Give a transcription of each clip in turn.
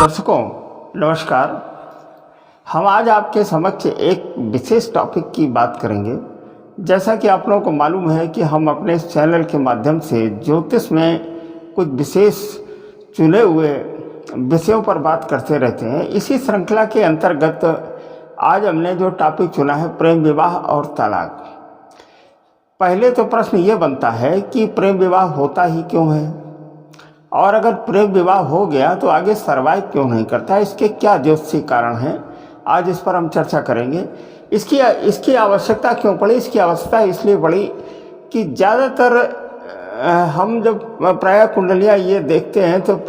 दर्शकों नमस्कार। हम आज आपके समक्ष एक विशेष टॉपिक की बात करेंगे। जैसा कि आप लोगों को मालूम है कि हम अपने इस चैनल के माध्यम से ज्योतिष में कुछ विशेष चुने हुए विषयों पर बात करते रहते हैं। इसी श्रृंखला के अंतर्गत आज हमने जो टॉपिक चुना है प्रेम विवाह और तलाक। पहले तो प्रश्न ये बनता है कि प्रेम विवाह होता ही क्यों है, और अगर प्रेम विवाह हो गया तो आगे सर्वाइव क्यों नहीं करता, इसके क्या ज्योतिषीय कारण हैं। आज इस पर हम चर्चा करेंगे। इसकी आवश्यकता क्यों पड़ी। इसकी आवश्यकता इसलिए पड़ी कि ज़्यादातर हम जब प्रायः कुंडलियाँ ये देखते हैं तो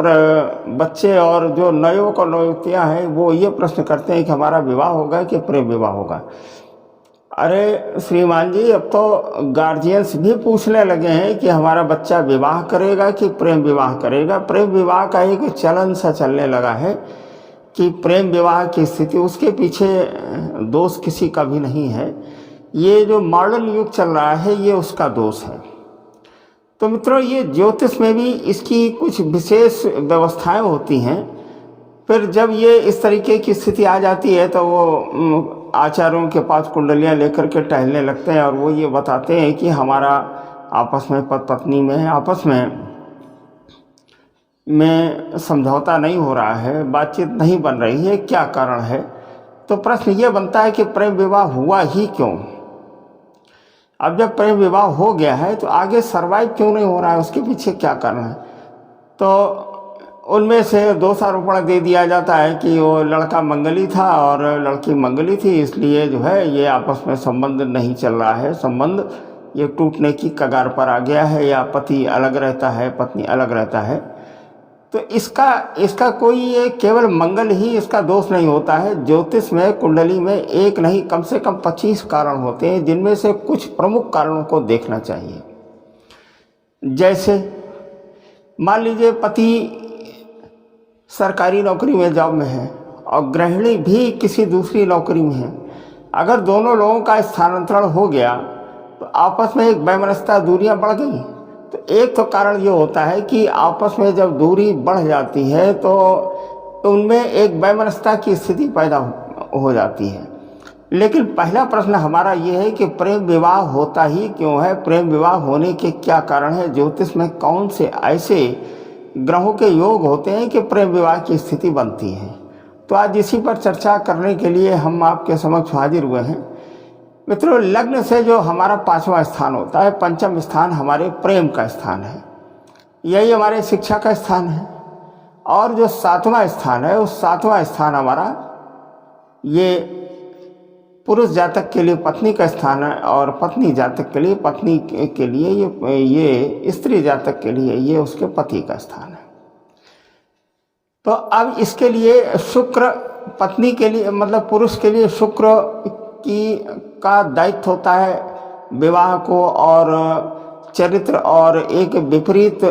बच्चे और जो नवयुवक और नवयुवतियाँ हैं वो ये प्रश्न करते हैं कि हमारा विवाह होगा कि प्रेम विवाह होगा। अरे श्रीमान जी, अब तो गार्जियंस भी पूछने लगे हैं कि हमारा बच्चा विवाह करेगा कि प्रेम विवाह करेगा। प्रेम विवाह का एक चलन सा चलने लगा है कि प्रेम विवाह की स्थिति, उसके पीछे दोष किसी का भी नहीं है। ये जो मॉडर्न युग चल रहा है ये उसका दोष है। तो मित्रों, ये ज्योतिष में भी इसकी कुछ विशेष व्यवस्थाएं होती हैं। फिर जब ये इस तरीके की स्थिति आ जाती है तो वो आचार्यों के पास कुंडलियाँ लेकर के टहलने लगते हैं और वो ये बताते हैं कि हमारा आपस में पत्नी में आपस में समझौता नहीं हो रहा है, बातचीत नहीं बन रही है, क्या कारण है। तो प्रश्न ये बनता है कि प्रेम विवाह हुआ ही क्यों। अब जब प्रेम विवाह हो गया है तो आगे सर्वाइव क्यों नहीं हो रहा है, उसके पीछे क्या कारण है। तो उनमें से दोषारोपण दे दिया जाता है कि वो लड़का मंगली था और लड़की मंगली थी, इसलिए जो है ये आपस में संबंध नहीं चल रहा है, संबंध ये टूटने की कगार पर आ गया है, या पति अलग रहता है पत्नी अलग रहता है। तो इसका कोई ये केवल मंगल ही इसका दोष नहीं होता है। ज्योतिष में कुंडली में एक नहीं कम से कम 25 कारण होते हैं, जिनमें से कुछ प्रमुख कारणों को देखना चाहिए। जैसे मान लीजिए पति सरकारी नौकरी में जॉब में है और गृहिणी भी किसी दूसरी नौकरी में है। अगर दोनों लोगों का स्थानांतरण हो गया तो आपस में एक वैमनस्यता, दूरियां बढ़ गई। तो एक तो कारण ये होता है कि आपस में जब दूरी बढ़ जाती है तो उनमें एक वैमनस्यता की स्थिति पैदा हो जाती है। लेकिन पहला प्रश्न हमारा ये है कि प्रेम विवाह होता ही क्यों है, प्रेम विवाह होने के क्या कारण है, ज्योतिष में कौन से ऐसे ग्रहों के योग होते हैं कि प्रेम विवाह की स्थिति बनती है। तो आज इसी पर चर्चा करने के लिए हम आपके समक्ष हाजिर हुए हैं। मित्रों, लग्न से जो हमारा 5वां स्थान होता है, पंचम स्थान हमारे प्रेम का स्थान है, यही हमारे शिक्षा का स्थान है। और जो 7वां स्थान है, उस 7वां स्थान हमारा ये पुरुष जातक के लिए पत्नी का स्थान है, और पत्नी जातक के लिए पत्नी के लिए ये स्त्री जातक के लिए ये उसके पति का स्थान है। तो अब इसके लिए शुक्र, पत्नी के लिए मतलब पुरुष के लिए शुक्र का दायित्व होता है विवाह को, और चरित्र और एक विपरीत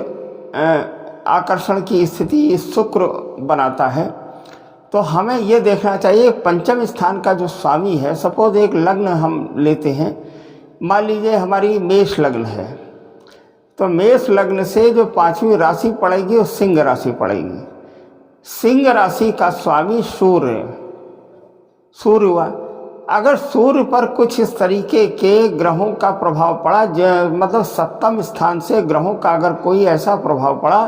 आकर्षण की स्थिति शुक्र बनाता है। तो हमें ये देखना चाहिए पंचम स्थान का जो स्वामी है, सपोज एक लग्न हम लेते हैं, मान लीजिए हमारी मेष लग्न है, तो मेष लग्न से जो 5वीं राशि पड़ेगी वो सिंह राशि पड़ेगी। सिंह राशि का स्वामी सूर्य हुआ। अगर सूर्य पर कुछ इस तरीके के ग्रहों का प्रभाव पड़ा, मतलब 7वें स्थान से ग्रहों का अगर कोई ऐसा प्रभाव पड़ा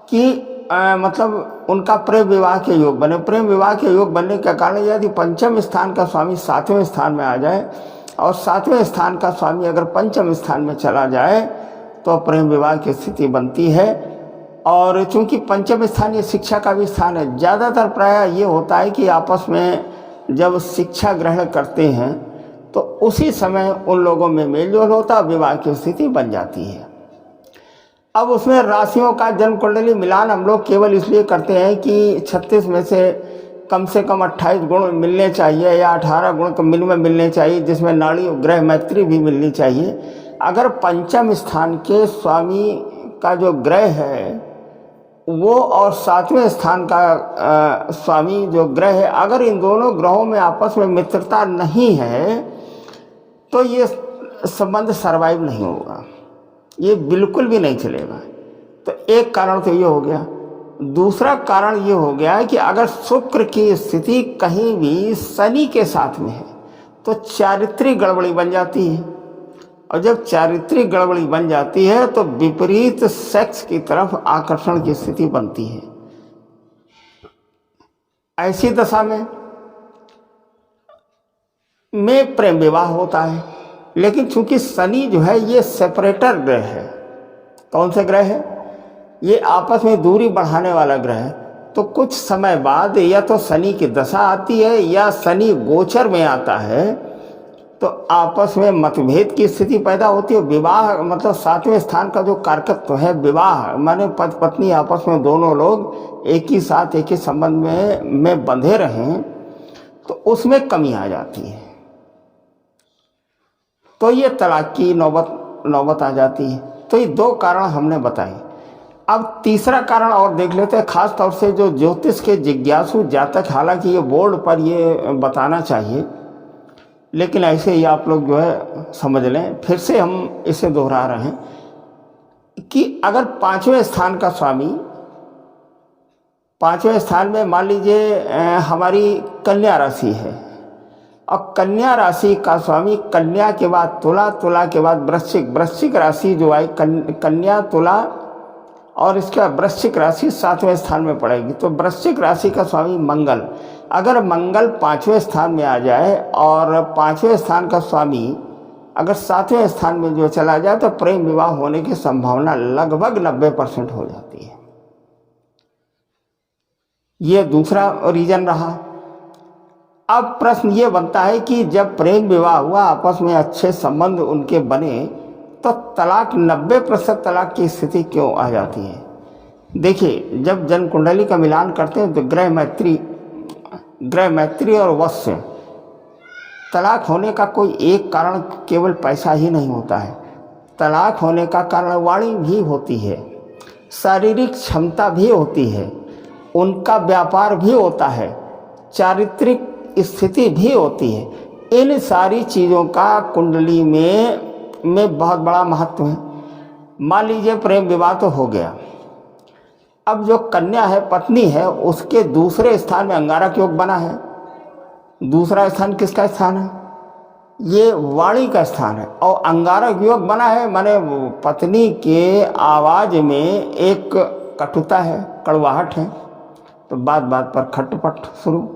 कि मतलब उनका प्रेम विवाह के योग बने, प्रेम विवाह के योग बनने के कारण यदि पंचम स्थान का स्वामी 7वें स्थान में आ जाए और 7वें स्थान का स्वामी अगर पंचम स्थान में चला जाए तो प्रेम विवाह की स्थिति बनती है। और चूंकि पंचम स्थान ये शिक्षा का भी स्थान है, ज़्यादातर प्रायः ये होता है कि आपस में जब शिक्षा ग्रहण करते हैं तो उसी समय उन लोगों में मेलजोल होता, विवाह की स्थिति बन जाती है। अब उसमें राशियों का जन्म कुंडली मिलान हम लोग केवल इसलिए करते हैं कि 36 में से कम 28 गुण मिलने चाहिए, या 18 गुण मिनिमम मिलने चाहिए, जिसमें नाड़ी ग्रह मैत्री भी मिलनी चाहिए। अगर पंचम स्थान के स्वामी का जो ग्रह है वो और 7वें स्थान का स्वामी जो ग्रह है, अगर इन दोनों ग्रहों में आपस में मित्रता नहीं है तो ये संबंध सर्वाइव नहीं होगा, ये बिल्कुल भी नहीं चलेगा। तो एक कारण तो ये हो गया। दूसरा कारण ये हो गया है कि अगर शुक्र की स्थिति कहीं भी शनि के साथ में है तो चारित्रिक गड़बड़ी बन जाती है, और जब चारित्रिक गड़बड़ी बन जाती है तो विपरीत सेक्स की तरफ आकर्षण की स्थिति बनती है। ऐसी दशा में प्रेम विवाह होता है। लेकिन चूंकि शनि जो है ये सेपरेटर ग्रह है। कौन सा ग्रह है? ये आपस में दूरी बढ़ाने वाला ग्रह है। तो कुछ समय बाद या तो शनि की दशा आती है या शनि गोचर में आता है, तो आपस में मतभेद की स्थिति पैदा होती है। विवाह मतलब 7वें स्थान का जो कारकत्व है विवाह, माने पति पत्नी आपस में दोनों लोग एक ही साथ एक ही संबंध में बंधे रहें, तो उसमें कमी आ जाती है, तो ये तलाक की नौबत आ जाती है। तो ये 2 कारण हमने बताए। अब तीसरा कारण और देख लेते हैं, खास तौर से जो ज्योतिष के जिज्ञासु जातक, हालांकि ये बोर्ड पर ये बताना चाहिए लेकिन ऐसे ही आप लोग जो है समझ लें, फिर से हम इसे दोहरा रहे हैं कि अगर 5वें स्थान का स्वामी, 5वें स्थान में मान लीजिए हमारी कन्या राशि है, और कन्या राशि का स्वामी कन्या के बाद तुला, तुला के बाद वृश्चिक, वृश्चिक राशि जो आई कन्या, तुला और इसका वृश्चिक राशि 7वें स्थान में पड़ेगी। तो वृश्चिक राशि का स्वामी मंगल, अगर मंगल 5वें स्थान में आ जाए और 5वें स्थान का स्वामी अगर 7वें स्थान में जो चला जाए तो प्रेम विवाह होने की संभावना लगभग 90% हो जाती है। ये दूसरा रीजन रहा। अब प्रश्न ये बनता है कि जब प्रेम विवाह हुआ, आपस में अच्छे संबंध उनके बने, तो तलाक 90% तलाक की स्थिति क्यों आ जाती है? देखिए, जब जन्म कुंडली का मिलान करते हैं तो ग्रह मैत्री और वश से तलाक होने का कोई एक कारण केवल पैसा ही नहीं होता है। तलाक होने का कारण वाणी भी होती है, शारीरिक क्षमता भी होती है, उनका व्यापार भी होता है, चारित्रिक स्थिति भी होती है। इन सारी चीज़ों का कुंडली में बहुत बड़ा महत्व है। मान लीजिए प्रेम विवाह तो हो गया, अब जो कन्या है, पत्नी है, उसके दूसरे स्थान में अंगारक योग बना है। दूसरा स्थान किसका स्थान है? ये वाणी का स्थान है, और अंगारक योग बना है, माने पत्नी के आवाज में एक कटुता है, कड़वाहट है, तो बात बात पर खटपट शुरू।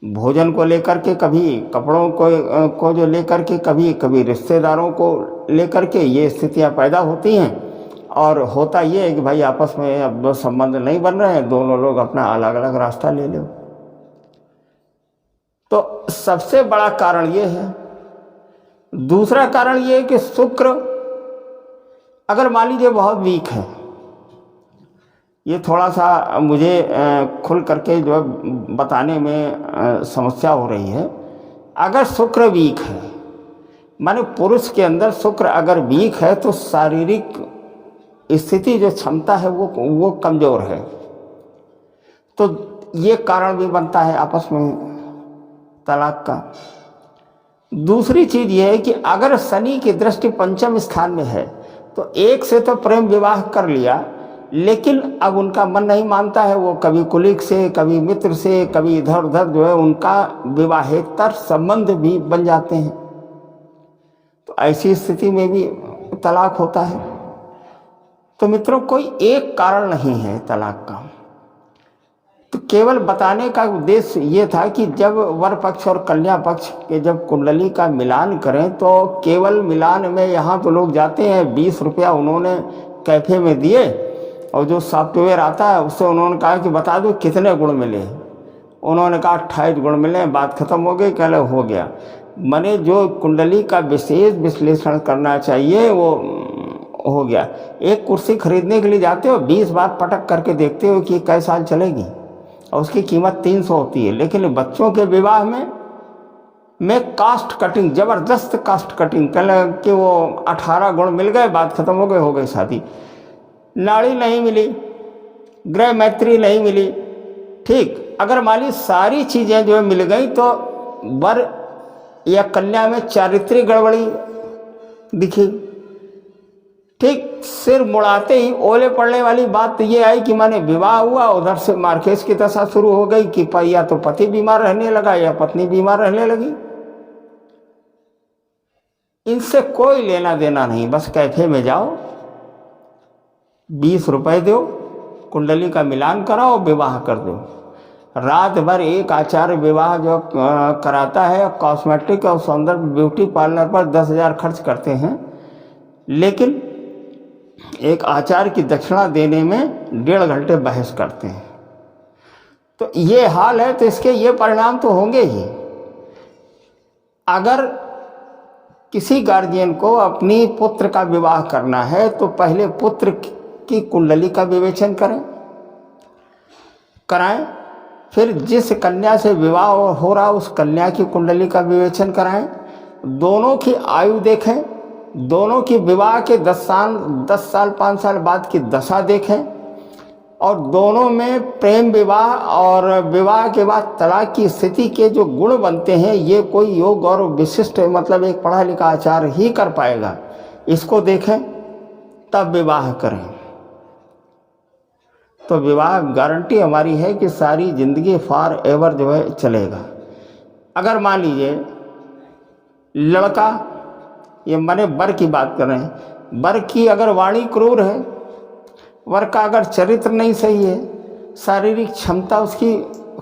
भोजन को लेकर के, कभी कपड़ों को जो लेकर के, कभी रिश्तेदारों को लेकर के ये स्थितियां पैदा होती हैं। और होता ये है कि भाई आपस में अब दो संबंध नहीं बन रहे हैं, दोनों लोग अपना अलग अलग रास्ता ले लो। तो सबसे बड़ा कारण ये है। दूसरा कारण ये है कि शुक्र अगर मान लीजिए बहुत वीक है, ये थोड़ा सा मुझे खुल करके जो बताने में समस्या हो रही है। अगर शुक्र वीक है, माने पुरुष के अंदर शुक्र अगर वीक है, तो शारीरिक स्थिति जो क्षमता है वो कमज़ोर है, तो ये कारण भी बनता है आपस में तलाक का। दूसरी चीज़ ये है कि अगर शनि की दृष्टि 5वें स्थान में है, तो एक से तो प्रेम विवाह कर लिया, लेकिन अब उनका मन नहीं मानता है, वो कभी कुलीग से, कभी मित्र से, कभी इधर उधर जो है उनका विवाहेतर संबंध भी बन जाते हैं। तो ऐसी स्थिति में भी तलाक होता है। तो मित्रों, कोई एक कारण नहीं है तलाक का। तो केवल बताने का उद्देश्य ये था कि जब वर पक्ष और कन्या पक्ष के जब कुंडली का मिलान करें, तो केवल मिलान में यहाँ तो लोग जाते हैं, 20 रुपया उन्होंने कैफे में दिए, और जो सॉफ्टवेयर आता है उससे उन्होंने कहा कि बता दो कितने गुण मिले। उन्होंने कहा 28 गुण मिले, बात खत्म हो गई, कहले हो गया। मैंने जो कुंडली का विशेष विश्लेषण करना चाहिए वो हो गया। एक कुर्सी खरीदने के लिए जाते हो, 20 बार पटक करके देखते हो कि कई साल चलेगी, और उसकी कीमत 300 होती है। लेकिन बच्चों के विवाह में कास्ट कटिंग, ज़बरदस्त कास्ट कटिंग, कहले कि वो 18 गुण मिल गए, बात खत्म हो गई शादी। नाड़ी नहीं मिली, ग्रह मैत्री नहीं मिली, ठीक। अगर मान ली सारी चीज़ें जो मिल गई, तो वर या कन्या में चारित्रिक गड़बड़ी दिखी, ठीक। सिर मुड़ाते ही ओले पड़ने वाली बात तो ये आई कि माने विवाह हुआ, उधर से मार्केस की दशा शुरू हो गई कि या तो पति बीमार रहने लगा या पत्नी बीमार रहने लगी। इनसे कोई लेना देना नहीं, बस कैफे में जाओ, 20 रुपए दो, कुंडली का मिलान कराओ, विवाह कर दो। रात भर एक आचार्य विवाह जो कराता है, कॉस्मेटिक और सौंदर्य ब्यूटी पार्लर पर 10,000 खर्च करते हैं, लेकिन एक आचार्य की दक्षिणा देने में 1.5 घंटे बहस करते हैं। तो ये हाल है, तो इसके ये परिणाम तो होंगे ही। अगर किसी गार्जियन को अपनी पुत्र का विवाह करना है तो पहले पुत्र की कुंडली का विवेचन कराएं, फिर जिस कन्या से विवाह हो रहा उस कन्या की कुंडली का विवेचन कराएं, दोनों की आयु देखें, दोनों की विवाह के 10 साल 5 साल बाद की दशा देखें, और दोनों में प्रेम विवाह और विवाह के बाद तलाक की स्थिति के जो गुण बनते हैं, ये कोई योग और विशिष्ट मतलब एक पढ़ा लिखा आचार्य ही कर पाएगा। इसको देखें तब विवाह करें। तो विवाह गारंटी हमारी है कि सारी जिंदगी फॉर एवर जो है चलेगा। अगर मान लीजिए लड़का, ये माने वर की बात कर रहे हैं, वर की अगर वाणी क्रूर है, वर का अगर चरित्र नहीं सही है, शारीरिक क्षमता उसकी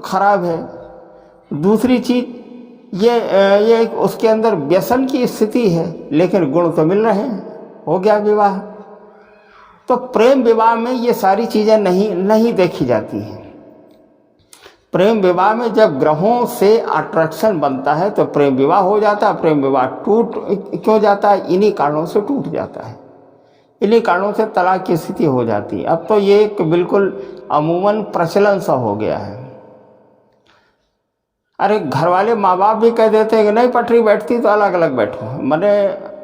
खराब है, दूसरी चीज ये उसके अंदर व्यसन की स्थिति है, लेकिन गुण तो मिल रहे हैं, हो गया विवाह। तो प्रेम विवाह में ये सारी चीज़ें नहीं देखी जाती हैं। प्रेम विवाह में जब ग्रहों से अट्रैक्शन बनता है तो प्रेम विवाह हो जाता है। प्रेम विवाह टूट क्यों जाता है? इन्हीं कारणों से टूट जाता है, इन्हीं कारणों से तलाक की स्थिति हो जाती है। अब तो ये एक बिल्कुल अमूमन प्रचलन सा हो गया है। अरे घर वाले माँ बाप भी कह देते हैं कि नहीं पटरी बैठती तो अलग अलग बैठो। मैंने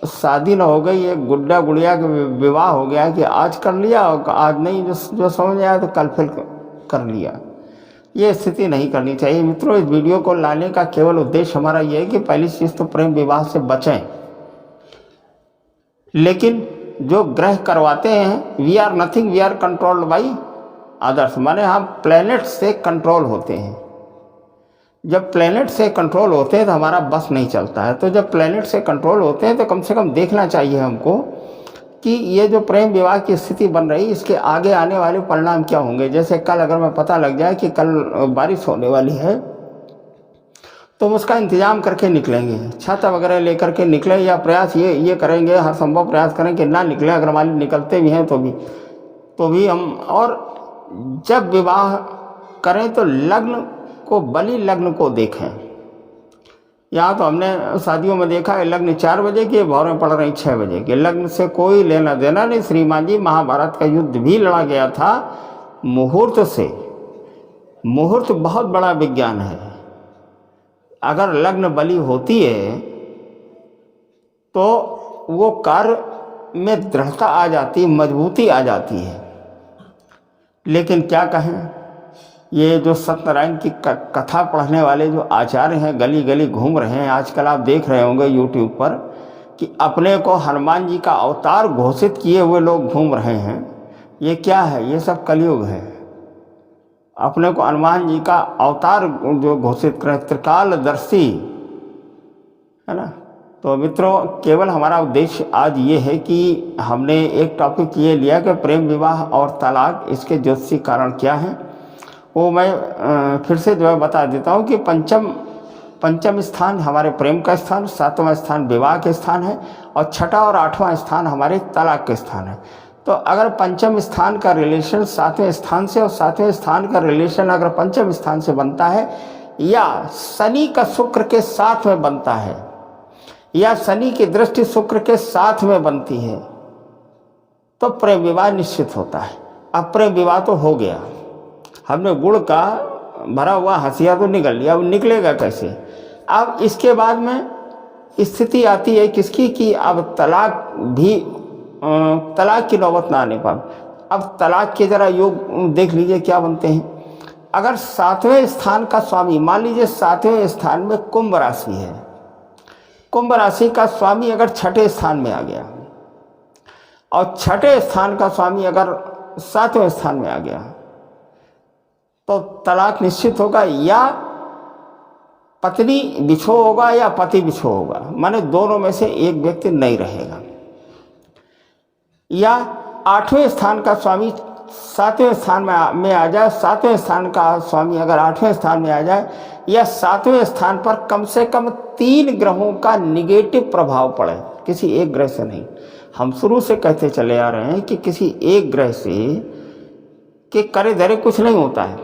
शादी न हो गई, एक गुड्डा गुड़िया का विवाह हो गया कि आज कर लिया और आज नहीं, जो समझ आया तो कल फिर कर लिया। ये स्थिति नहीं करनी चाहिए मित्रों। इस वीडियो को लाने का केवल उद्देश्य हमारा ये है कि पहली चीज़ तो प्रेम विवाह से बचें, लेकिन जो ग्रह करवाते हैं, we are nothing, we are controlled by others, माने हम प्लेनेट से कंट्रोल होते हैं। जब प्लेनेट से कंट्रोल होते हैं तो हमारा बस नहीं चलता है। तो जब प्लेनेट से कंट्रोल होते हैं तो कम से कम देखना चाहिए हमको कि ये जो प्रेम विवाह की स्थिति बन रही, इसके आगे आने वाले परिणाम क्या होंगे। जैसे कल अगर मैं पता लग जाए कि कल बारिश होने वाली है तो उसका इंतजाम करके निकलेंगे, छाता वगैरह लेकर के निकलें, या प्रयास ये करेंगे, हर संभव प्रयास करें कि ना निकलें। अगर मान निकलते भी हैं तो भी हम, और जब विवाह करें तो लग्न को, बलि लग्न को देखें। यहाँ तो हमने शादियों में देखा है लग्न 4 बजे के, भौरें पड़ रही 6 बजे के। लग्न से कोई लेना देना नहीं। श्रीमान जी, महाभारत का युद्ध भी लड़ा गया था मुहूर्त से। मुहूर्त बहुत बड़ा विज्ञान है। अगर लग्न बलि होती है तो वो कार्य में दृढ़ता आ जाती, मजबूती आ जाती है। लेकिन क्या कहें, ये जो सत्यनारायण की कथा पढ़ने वाले जो आचार्य हैं, गली गली घूम रहे हैं। आजकल आप देख रहे होंगे यूट्यूब पर कि अपने को हनुमान जी का अवतार घोषित किए हुए लोग घूम रहे हैं। ये क्या है? ये सब कलयुग है। अपने को हनुमान जी का अवतार जो घोषित करें, त्रिकालदर्शी, है ना। तो मित्रों, केवल हमारा उद्देश्य आज ये है कि हमने एक टॉपिक ये लिया कि प्रेम विवाह और तलाक, इसके ज्योतिषी कारण क्या हैं, वो मैं फिर से जो है बता देता हूँ कि पंचम स्थान हमारे प्रेम का स्थान, 7वां स्थान विवाह के स्थान है, और 6ठा और 8वां स्थान हमारे तलाक के स्थान है। तो अगर पंचम स्थान का रिलेशन 7वें स्थान से, और 7वें स्थान का रिलेशन अगर पंचम स्थान से बनता है, या शनि का शुक्र के साथ में बनता है, या शनि की दृष्टि शुक्र के साथ में बनती है, तो प्रेम विवाह निश्चित होता है। अब प्रेम विवाह तो हो गया, हमने गुड़ का भरा हुआ हंसिया तो निकल लिया, अब निकलेगा कैसे? अब इसके बाद में स्थिति आती है किसकी कि अब तलाक की नौबत ना आने पाए। अब तलाक के जरा योग देख लीजिए क्या बनते हैं। अगर 7वें स्थान का स्वामी, मान लीजिए 7वें स्थान में कुंभ राशि है, कुंभ राशि का स्वामी अगर 6ठे स्थान में आ गया, और छठे स्थान का स्वामी अगर 7वें स्थान में आ गया तो तलाक निश्चित होगा, या पत्नी बिछो होगा या पति बिछो होगा, माने दोनों में से एक व्यक्ति नहीं रहेगा। या 8वें स्थान का स्वामी 7वें स्थान में आ जाए, 7वें स्थान का स्वामी अगर 8वें स्थान में आ जाए, या 7वें स्थान पर कम से कम 3 ग्रहों का निगेटिव प्रभाव पड़े, किसी एक ग्रह से नहीं। हम शुरू से कहते चले आ रहे हैं कि किसी एक ग्रह से के करे धरे कुछ नहीं होता है।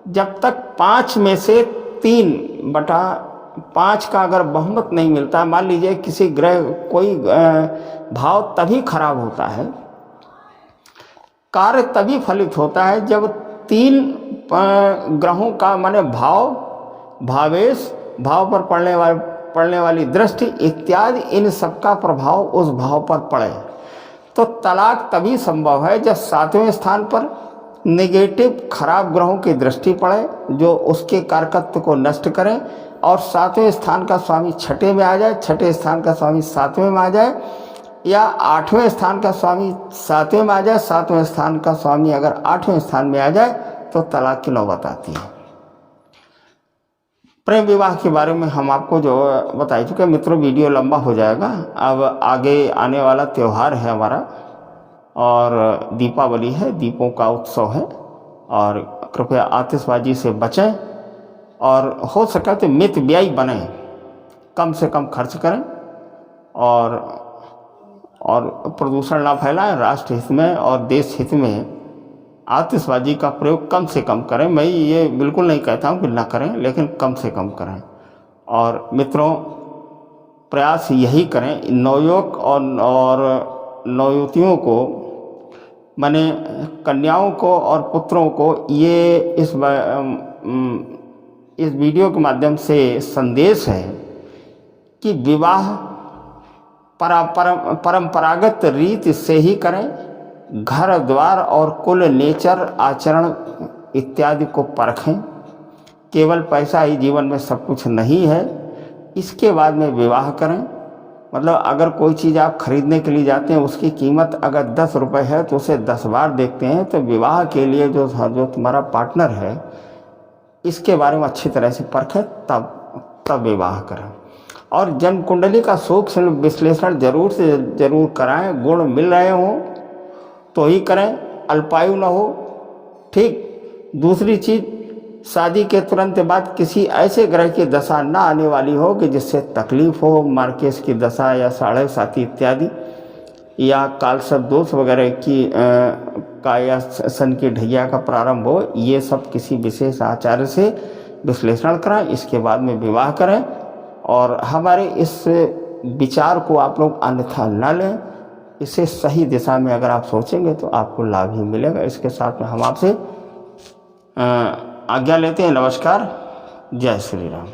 जब तक 5 में से 3/5 का अगर बहुमत नहीं मिलता, मान लीजिए किसी ग्रह कोई भाव तभी खराब होता है, कार्य तभी फलित होता है जब 3 ग्रहों का माने भावेश, भाव पर पड़ने वाली दृष्टि इत्यादि, इन सब का प्रभाव उस भाव पर पड़े। तो तलाक तभी संभव है जब 7वें स्थान पर नेगेटिव खराब ग्रहों की दृष्टि पड़े जो उसके कारकत्व को नष्ट करें, और 7वें स्थान का स्वामी 6ठे में आ जाए, 6ठे स्थान का स्वामी 7वें में आ जाए, या 8वें स्थान का स्वामी 7वें में आ जाए, 7वें स्थान का स्वामी अगर 8वें स्थान में आ जाए तो तलाक की नौबत आती है। प्रेम विवाह के बारे में हम आपको जो बता चुके हैं मित्रों, वीडियो लंबा हो जाएगा। अब आगे आने वाला त्यौहार है हमारा, और दीपावली है, दीपों का उत्सव है, और कृपया आतिशबाजी से बचें, और हो सके तो मितव्ययी बने, कम से कम खर्च करें, और प्रदूषण ना फैलाएं। राष्ट्र हित में और देश हित में आतिशबाजी का प्रयोग कम से कम करें। मैं ये बिल्कुल नहीं कहता हूँ कि ना करें, लेकिन कम से कम करें। और मित्रों, प्रयास यही करें, नवयुवक और नवयुवतियों को, माने कन्याओं को और पुत्रों को ये इस वीडियो के माध्यम से संदेश है कि विवाह परंपरागत रीति से ही करें। घर द्वार और कुल नेचर आचरण इत्यादि को परखें। केवल पैसा ही जीवन में सब कुछ नहीं है। इसके बाद में विवाह करें। मतलब अगर कोई चीज़ आप खरीदने के लिए जाते हैं, उसकी कीमत अगर 10 रुपये है तो उसे 10 बार देखते हैं। तो विवाह के लिए जो तुम्हारा पार्टनर है, इसके बारे में अच्छी तरह से परखें, तब विवाह करें। और जन्म कुंडली का सूक्ष्म विश्लेषण जरूर से जरूर कराएं। गुण मिल रहे हों तो ही करें, अल्पायु न हो। ठीक। दूसरी चीज़, शादी के तुरंत बाद किसी ऐसे ग्रह की दशा ना आने वाली हो कि जिससे तकलीफ हो, मार्केश की दशा या 7.5 इत्यादि, या कालसर्प दोष वगैरह की का या सन की ढैया का प्रारंभ हो। ये सब किसी विशेष आचार्य से विश्लेषण कराएं, इसके बाद में विवाह करें। और हमारे इस विचार को आप लोग अन्यथा न लें। इसे सही दिशा में अगर आप सोचेंगे तो आपको लाभ ही मिलेगा। इसके साथ में हम आपसे आज्ञा लेते हैं। नमस्कार। जय श्री राम।